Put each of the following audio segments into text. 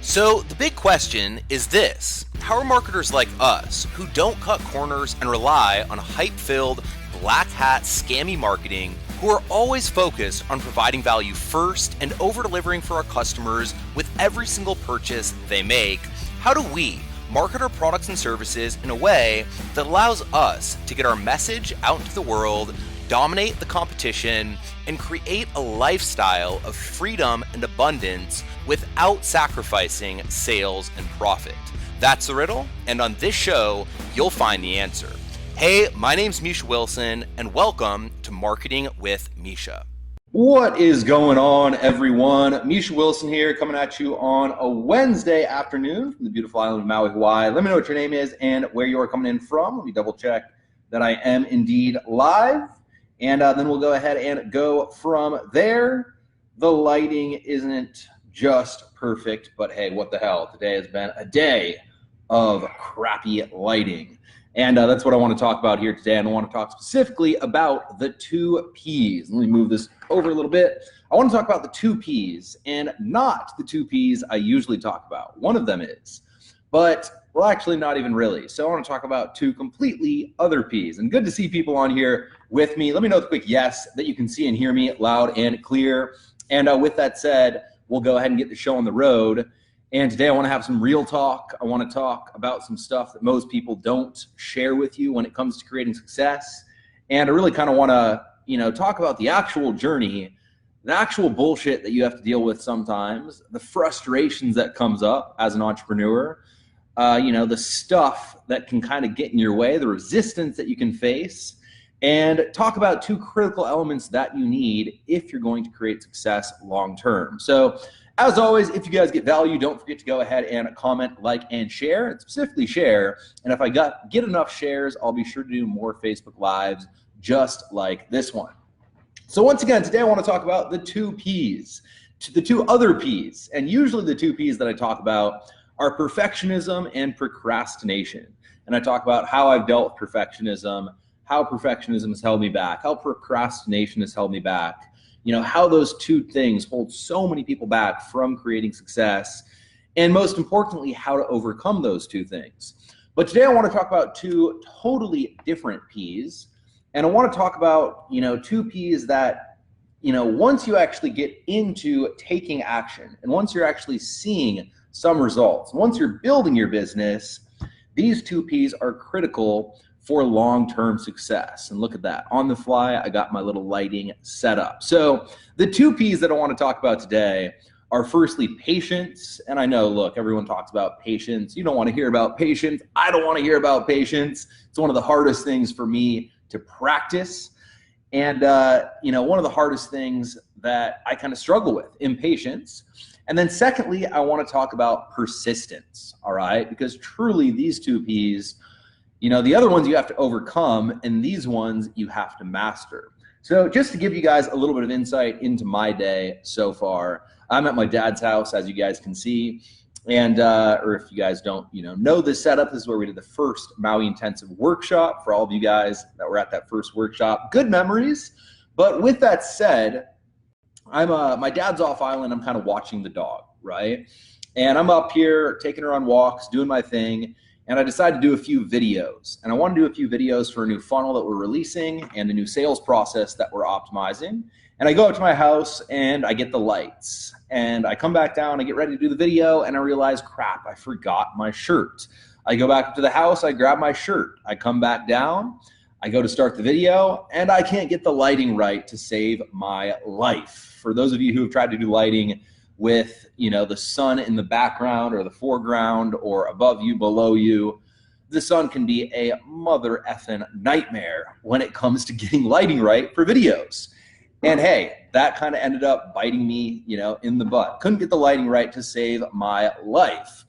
So the big question is this: how are marketers like us, who don't cut corners and rely on hype-filled, black hat, scammy marketing, who are always focused on providing value first and over-delivering for our customers with every single purchase they make, how do we market our products and services in a way that allows us to get our message out into the world, dominate the competition, and create a lifestyle of freedom and abundance without sacrificing sales and profit? That's the riddle, and on this show, you'll find the answer. Hey, my name's Misha Wilson, and welcome to Marketing with Misha. What is going on, everyone? Misha Wilson here, coming at you on a Wednesday afternoon from the beautiful island of Maui, Hawaii. Let me know what your name is and where you are coming in from. Let me double check that I am indeed live. And then we'll go ahead and go from there. The lighting isn't just perfect, but hey, what the hell? Today has been a day of crappy lighting. And that's what I want to talk about here today. And I want to talk specifically about the 2 Ps. Let me move this over a little bit. I want to talk about the 2 Ps and not the 2 Ps I usually talk about. One of them is, but well, actually not even really. So I want to talk about 2 completely other Ps. And good to see people on here with me. Let me know with a quick yes that you can see and hear me loud and clear. And with that said, we'll go ahead and get the show on the road. And today I want to have some real talk. I want to talk about some stuff that most people don't share with you when it comes to creating success. And I really kind of want to, talk about the actual journey, the actual bullshit that you have to deal with sometimes, the frustrations that comes up as an entrepreneur, the stuff that can kind of get in your way, the resistance that you can face, and talk about 2 critical elements that you need if you're going to create success long term. So as always, if you guys get value, don't forget to go ahead and comment, like, and share, and specifically share. And if I get enough shares, I'll be sure to do more Facebook Lives just like this one. So once again, today I want to talk about the 2 Ps, the 2 other Ps. And usually the 2 Ps that I talk about are perfectionism and procrastination. And I talk about how I've dealt with perfectionism, how perfectionism has held me back, how procrastination has held me back, how those 2 things hold so many people back from creating success, and most importantly, how to overcome those 2 things. But today I want to talk about 2 totally different Ps, and I want to talk about, 2 Ps that, once you actually get into taking action, and once you're actually seeing some results, once you're building your business, these 2 Ps are critical for long-term success. And look at that, on the fly, I got my little lighting set up. So the 2 Ps that I want to talk about today are firstly patience. And I know, look, everyone talks about patience. You don't want to hear about patience. I don't want to hear about patience. It's one of the hardest things for me to practice. And, one of the hardest things that I kind of struggle with, impatience. And then secondly, I want to talk about persistence, all right? Because truly these 2 Ps, the other ones you have to overcome, and these ones you have to master. So just to give you guys a little bit of insight into my day so far, I'm at my dad's house, as you guys can see. And, or if you guys don't, know this setup, this is where we did the first Maui Intensive workshop for all of you guys that were at that first workshop. Good memories. But with that said, my dad's off island. I'm kind of watching the dog, right? And I'm up here taking her on walks, doing my thing. And I decided to do a few videos. And I want to do a few videos for a new funnel that we're releasing and a new sales process that we're optimizing. And I go up to my house and I get the lights. And I come back down, I get ready to do the video, and I realize, crap, I forgot my shirt. I go back up to the house, I grab my shirt. I come back down, I go to start the video, and I can't get the lighting right to save my life. For those of you who have tried to do lighting with, the sun in the background or the foreground or above you, below you, the sun can be a mother effing nightmare when it comes to getting lighting right for videos. And hey, that kind of ended up biting me, in the butt. Couldn't get the lighting right to save my life.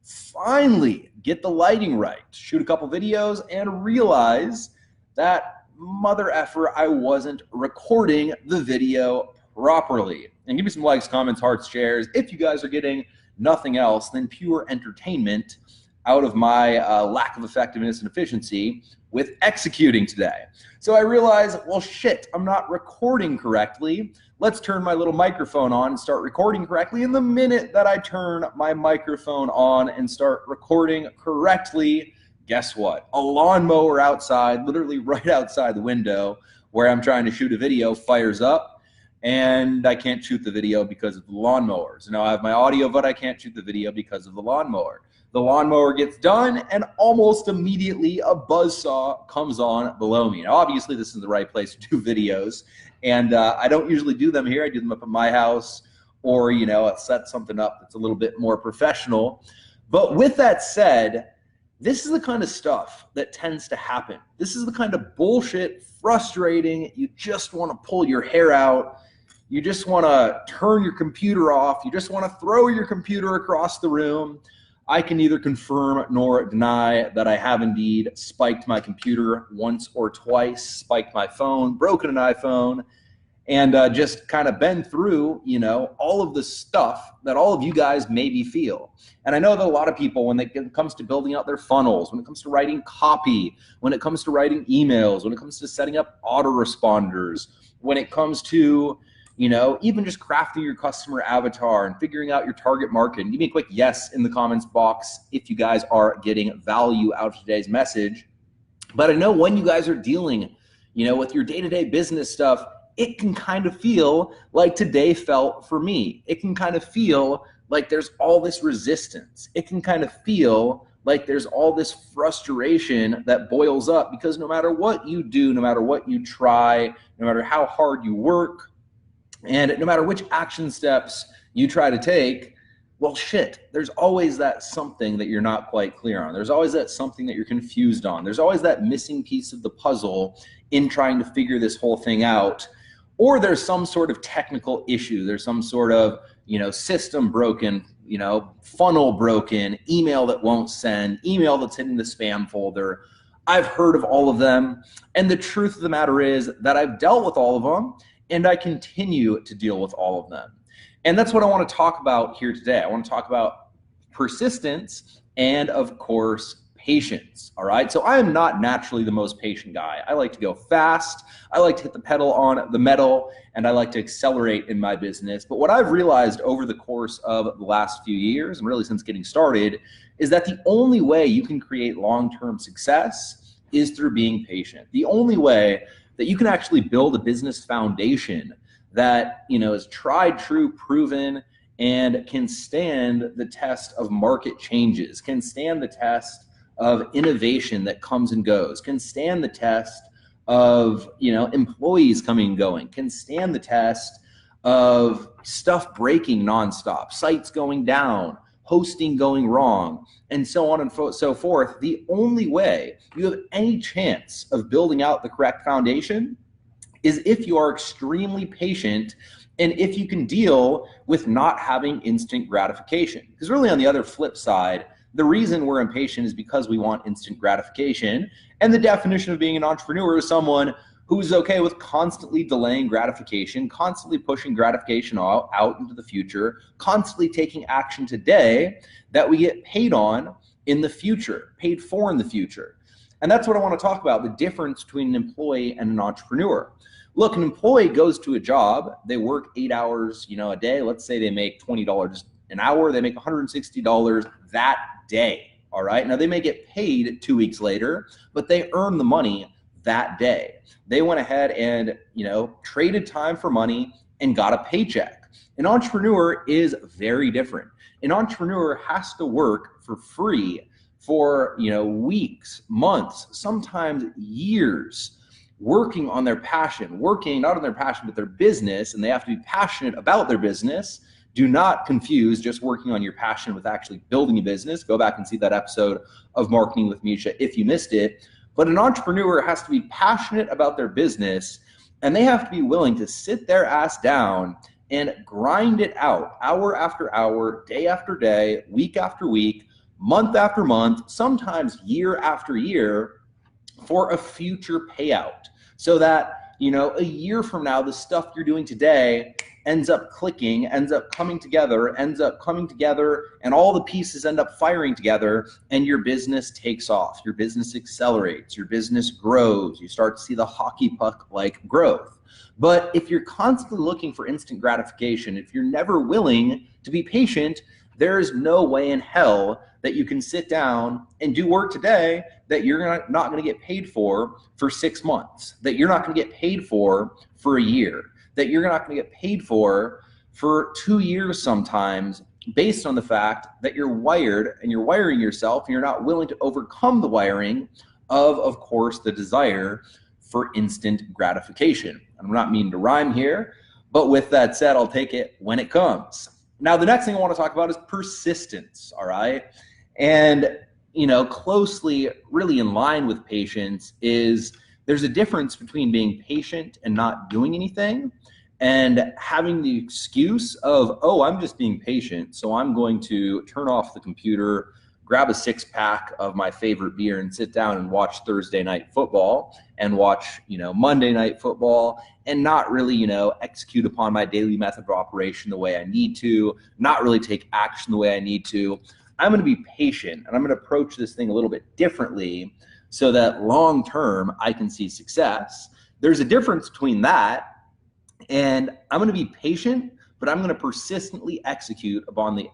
Finally, get the lighting right, shoot a couple videos, and realize that mother effer, I wasn't recording the video properly. And give me some likes, comments, hearts, shares if you guys are getting nothing else than pure entertainment out of my lack of effectiveness and efficiency with executing today. So I realized, well, shit, I'm not recording correctly. Let's turn my little microphone on and start recording correctly. And the minute that I turn my microphone on and start recording correctly, guess what? A lawnmower outside, literally right outside the window where I'm trying to shoot a video, fires up, and I can't shoot the video because of the lawnmower. So now I have my audio, but I can't shoot the video because of the lawnmower. The lawnmower gets done, and almost immediately a buzzsaw comes on below me. Now, obviously, this is the right place to do videos, and I don't usually do them here. I do them up at my house, or I set something up that's a little bit more professional. But with that said, this is the kind of stuff that tends to happen. This is the kind of bullshit, frustrating, you just want to pull your hair out. You just want to turn your computer off. You just want to throw your computer across the room. I can neither confirm nor deny that I have indeed spiked my computer once or twice, spiked my phone, broken an iPhone, and just kind of been through, all of the stuff that all of you guys maybe feel. And I know that a lot of people, when it comes to building out their funnels, when it comes to writing copy, when it comes to writing emails, when it comes to setting up autoresponders, when it comes to even just crafting your customer avatar and figuring out your target market. And give me a quick yes in the comments box if you guys are getting value out of today's message. But I know when you guys are dealing, with your day-to-day business stuff, it can kind of feel like today felt for me. It can kind of feel like there's all this resistance. It can kind of feel like there's all this frustration that boils up because no matter what you do, no matter what you try, no matter how hard you work, and no matter which action steps you try to take, well, shit, there's always that something that you're not quite clear on. There's always that something that you're confused on. There's always that missing piece of the puzzle in trying to figure this whole thing out. Or there's some sort of technical issue. There's some sort of, system broken, funnel broken, email that won't send, email that's hitting the spam folder. I've heard of all of them. And the truth of the matter is that I've dealt with all of them, and I continue to deal with all of them. And that's what I want to talk about here today. I want to talk about persistence and, of course, patience. All right. So I am not naturally the most patient guy. I like to go fast. I like to hit the pedal on the metal, and I like to accelerate in my business. But what I've realized over the course of the last few years, and really since getting started, is that the only way you can create long-term success is through being patient. The only way that you can actually build a business foundation that is tried, true, proven, and can stand the test of market changes, can stand the test of innovation that comes and goes, can stand the test of employees coming and going, can stand the test of stuff breaking nonstop, sites going down, hosting going wrong, and so on and so forth. The only way you have any chance of building out the correct foundation is if you are extremely patient and if you can deal with not having instant gratification. Because really on the other flip side, the reason we're impatient is because we want instant gratification. And the definition of being an entrepreneur is someone who's okay with constantly delaying gratification, constantly pushing gratification out into the future, constantly taking action today that we get paid on in the future, paid for in the future. And that's what I want to talk about, the difference between an employee and an entrepreneur. Look, an employee goes to a job, they work 8 hours, a day. Let's say they make $20 an hour, they make $160 that day. All right. Now they may get paid 2 weeks later, but they earn the money that day. They went ahead and, traded time for money and got a paycheck. An entrepreneur is very different. An entrepreneur has to work for free for, weeks, months, sometimes years, working on their passion, working not on their passion, but their business, and they have to be passionate about their business. Do not confuse just working on your passion with actually building a business. Go back and see that episode of Marketing with Misha if you missed it. But an entrepreneur has to be passionate about their business, and they have to be willing to sit their ass down and grind it out hour after hour, day after day, week after week, month after month, sometimes year after year for a future payout. So that a year from now, the stuff you're doing today ends up clicking, ends up coming together, and all the pieces end up firing together, and your business takes off. Your business accelerates, your business grows, you start to see the hockey puck-like growth. But if you're constantly looking for instant gratification, if you're never willing to be patient, there is no way in hell that you can sit down and do work today that you're not going to get paid for 6 months, that you're not going to get paid for a year, that you're not going to get paid for 2 years sometimes, based on the fact that you're wired and you're wiring yourself and you're not willing to overcome the wiring of course, the desire for instant gratification. I'm not meaning to rhyme here, but with that said, I'll take it when it comes. Now, the next thing I want to talk about is persistence, all right? And, closely really in line with patience is there's a difference between being patient and not doing anything and having the excuse of, oh, I'm just being patient, so I'm going to turn off the computer, grab a 6-pack of my favorite beer and sit down and watch Thursday night football and watch, Monday night football and not really, execute upon my daily method of operation the way I need to, not really take action the way I need to. I'm going to be patient and I'm going to approach this thing a little bit differently so that long term I can see success. There's a difference between that and I'm going to be patient, but I'm going to persistently execute upon the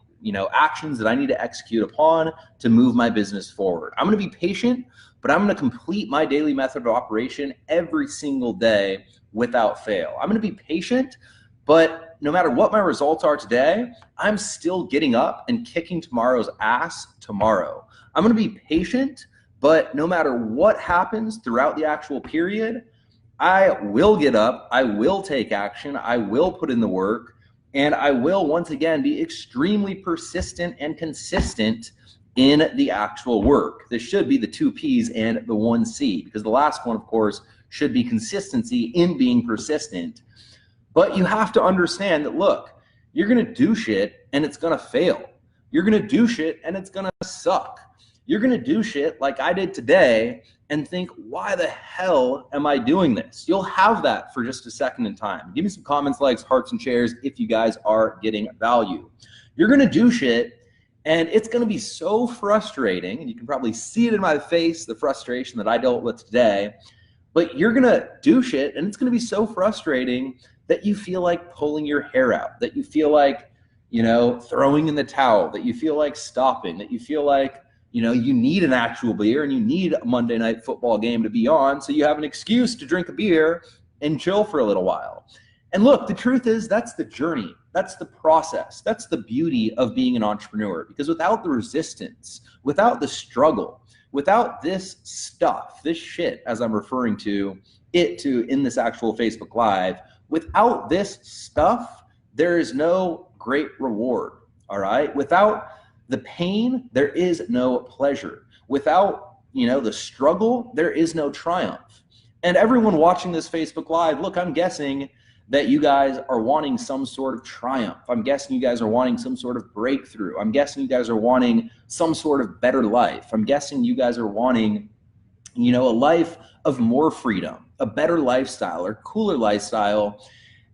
actions that I need to execute upon to move my business forward. I'm going to be patient, but I'm going to complete my daily method of operation every single day without fail. I'm going to be patient, but no matter what my results are today, I'm still getting up and kicking tomorrow's ass tomorrow. I'm going to be patient, but no matter what happens throughout the actual period, I will get up, I will take action, I will put in the work, and I will once again be extremely persistent and consistent in the actual work. This should be the 2 P's and the 1 C, because the last one, of course, should be consistency in being persistent. But you have to understand that, look, you're going to do shit and it's going to fail. You're going to do shit and it's going to suck. You're going to do shit like I did today and think, why the hell am I doing this? You'll have that for just a second in time. Give me some comments, likes, hearts, and shares if you guys are getting value. You're going to do shit and it's going to be so frustrating, and you can probably see it in my face, the frustration that I dealt with today, but you're going to do shit and it's going to be so frustrating that you feel like pulling your hair out, that you feel like, throwing in the towel, that you feel like stopping, that you feel like, you need an actual beer and you need a Monday night football game to be on, so you have an excuse to drink a beer and chill for a little while. And look, the truth is that's the journey. That's the process. That's the beauty of being an entrepreneur, because without the resistance, without the struggle, without this stuff, this shit, as I'm referring to it in this actual Facebook Live, without this stuff, there is no great reward, all right? Without the pain, there is no pleasure. Without, the struggle, there is no triumph. And everyone watching this Facebook Live, look, I'm guessing that you guys are wanting some sort of triumph. I'm guessing you guys are wanting some sort of breakthrough. I'm guessing you guys are wanting some sort of better life. I'm guessing you guys are wanting, a life of more freedom, a better lifestyle or cooler lifestyle,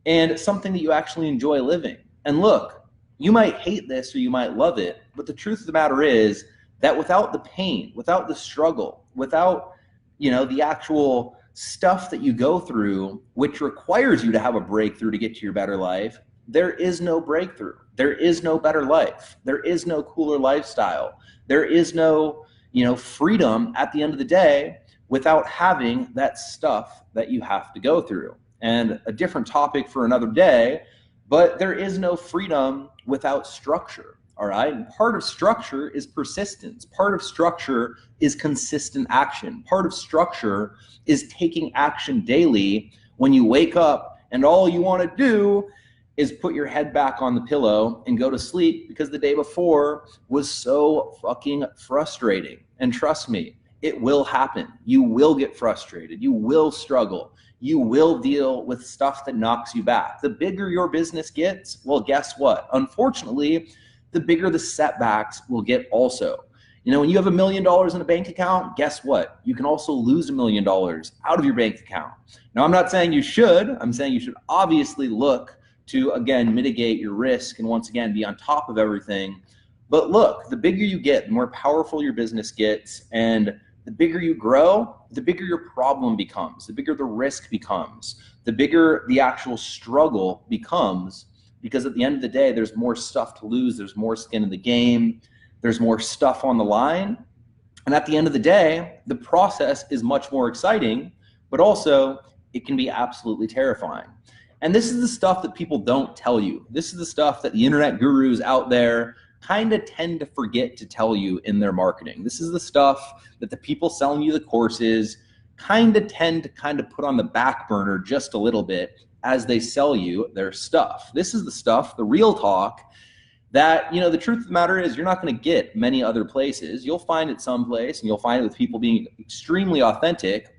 and something that you actually enjoy living. And look, you might hate this or you might love it, but the truth of the matter is that without the pain, without the struggle, without, the actual stuff that you go through, which requires you to have a breakthrough to get to your better life, there is no breakthrough. There is no better life. There is no cooler lifestyle. There is no, freedom at the end of the day without having that stuff that you have to go through. And a different topic for another day, but there is no freedom without structure, all right? And part of structure is persistence. Part of structure is consistent action. Part of structure is taking action daily when you wake up and all you want to do is put your head back on the pillow and go to sleep because the day before was so fucking frustrating. And trust me, it will happen. You will get frustrated. You will struggle. You will deal with stuff that knocks you back. The bigger your business gets, well, guess what? Unfortunately, the bigger the setbacks will get also. You know, when you have $1 million in a bank account, guess what? You can also lose $1 million out of your bank account. Now, I'm not saying you should. I'm saying you should obviously look to, again, mitigate your risk and once again, be on top of everything. But look, the bigger you get, the more powerful your business gets, and the bigger you grow, the bigger your problem becomes, the bigger the risk becomes, the bigger the actual struggle becomes, because at the end of the day, there's more stuff to lose, there's more skin in the game, there's more stuff on the line. And at the end of the day, the process is much more exciting, but also it can be absolutely terrifying. And this is the stuff that people don't tell you. This is the stuff that the internet gurus out there kind of tend to forget to tell you in their marketing. This is the stuff that the people selling you the courses tend to put on the back burner just a little bit as they sell you their stuff. This is the stuff, the real talk, that, you know, the truth of the matter is you're not going to get many other places. You'll find it someplace, and you'll find it with people being extremely authentic.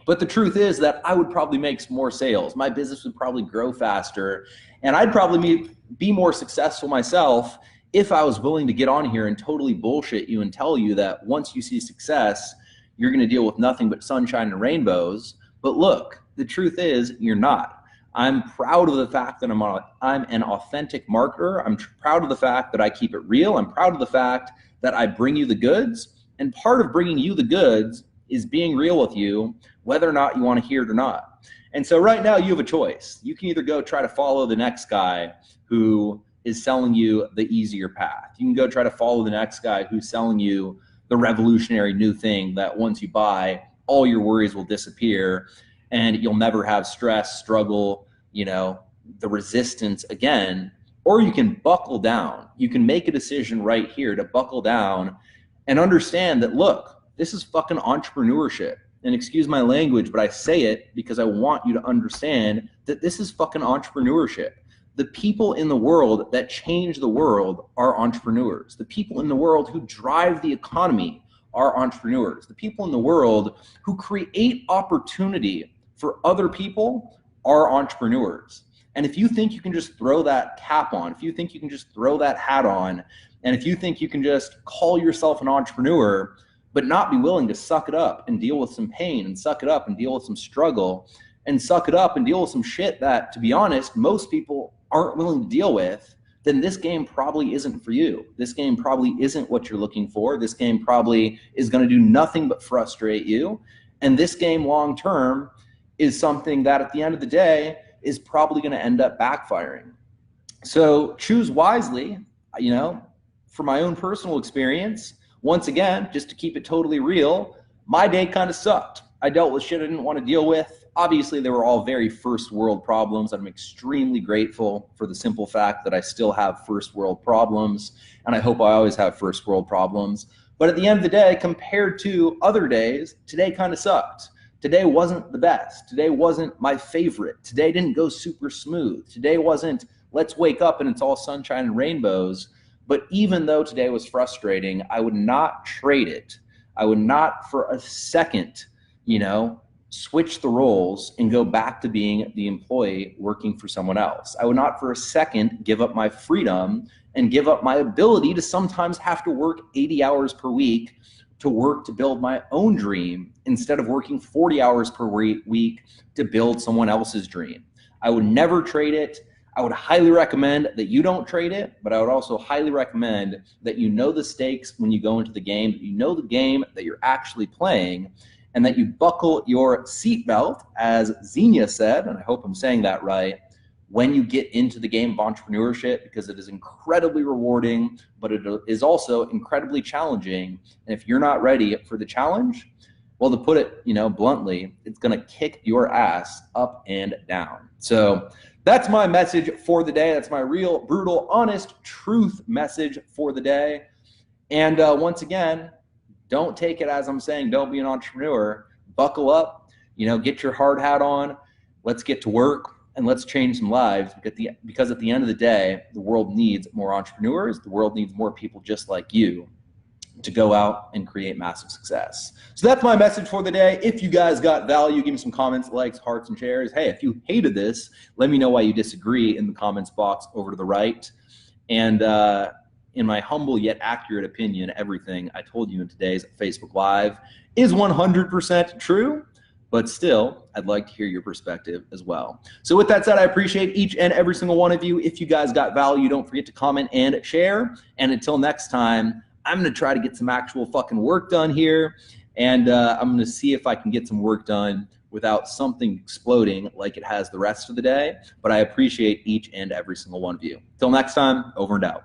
But the truth is that I would probably make more sales. My business would probably grow faster, and I'd probably be more successful myself if I was willing to get on here and totally bullshit you and tell you that once you see success, you're going to deal with nothing but sunshine and rainbows. But look, the truth is you're not. I'm proud of the fact that I'm an authentic marketer. I'm proud of the fact that I keep it real. I'm proud of the fact that I bring you the goods. And part of bringing you the goods is being real with you, whether or not you want to hear it or not. And so right now you have a choice. You can either go try to follow the next guy who is selling you the easier path. You can go try to follow the next guy who's selling you the revolutionary new thing that once you buy, all your worries will disappear and you'll never have stress, struggle, you know, the resistance again. Or you can buckle down. You can make a decision right here to buckle down and understand that, look, this is fucking entrepreneurship. And excuse my language, but I say it because I want you to understand that this is fucking entrepreneurship. The people in the world that change the world are entrepreneurs. The people in the world who drive the economy are entrepreneurs. The people in the world who create opportunity for other people are entrepreneurs. And if you think you can just throw that cap on, if you think you can just throw that hat on, and if you think you can just call yourself an entrepreneur, but not be willing to suck it up and deal with some pain and suck it up and deal with some struggle and suck it up and deal with some shit that, to be honest, most people aren't willing to deal with, then this game probably isn't for you. This game probably isn't what you're looking for. This game probably is going to do nothing but frustrate you. And this game long term is something that at the end of the day is probably going to end up backfiring. So choose wisely. You know, from my own personal experience, once again, just to keep it totally real, my day kind of sucked. I dealt with shit I didn't want to deal with. Obviously, they were all very first world problems. I'm extremely grateful for the simple fact that I still have first world problems, and I hope I always have first world problems. But at the end of the day, compared to other days, today kind of sucked. Today wasn't the best. Today wasn't my favorite. Today didn't go super smooth. Today wasn't, let's wake up and it's all sunshine and rainbows. But even though today was frustrating, I would not trade it. I would not for a second, you know, switch the roles and go back to being the employee working for someone else. I would not for a second give up my freedom and give up my ability to sometimes have to work 80 hours per week to work to build my own dream instead of working 40 hours per week to build someone else's dream. I would never trade it. I would highly recommend that you don't trade it, but I would also highly recommend that you know the stakes when you go into the game, that you know the game that you're actually playing, and that you buckle your seatbelt, as Xenia said, and I hope I'm saying that right, when you get into the game of entrepreneurship, because it is incredibly rewarding, but it is also incredibly challenging. And if you're not ready for the challenge, well, to put it, you know, bluntly, it's going to kick your ass up and down. So that's my message for the day. That's my real, brutal, honest, truth message for the day. And once again, don't take it as I'm saying, don't be an entrepreneur. Buckle up, you know, get your hard hat on. Let's get to work and let's change some lives, because at the end of the day, the world needs more entrepreneurs. The world needs more people just like you to go out and create massive success. So that's my message for the day. If you guys got value, give me some comments, likes, hearts, and shares. Hey, if you hated this, let me know why you disagree in the comments box over to the right. And in my humble yet accurate opinion, everything I told you in today's Facebook Live is 100% true. But still, I'd like to hear your perspective as well. So with that said, I appreciate each and every single one of you. If you guys got value, don't forget to comment and share. And until next time, I'm going to try to get some actual fucking work done here. And I'm going to see if I can get some work done without something exploding like it has the rest of the day. But I appreciate each and every single one of you. Till next time, over and out.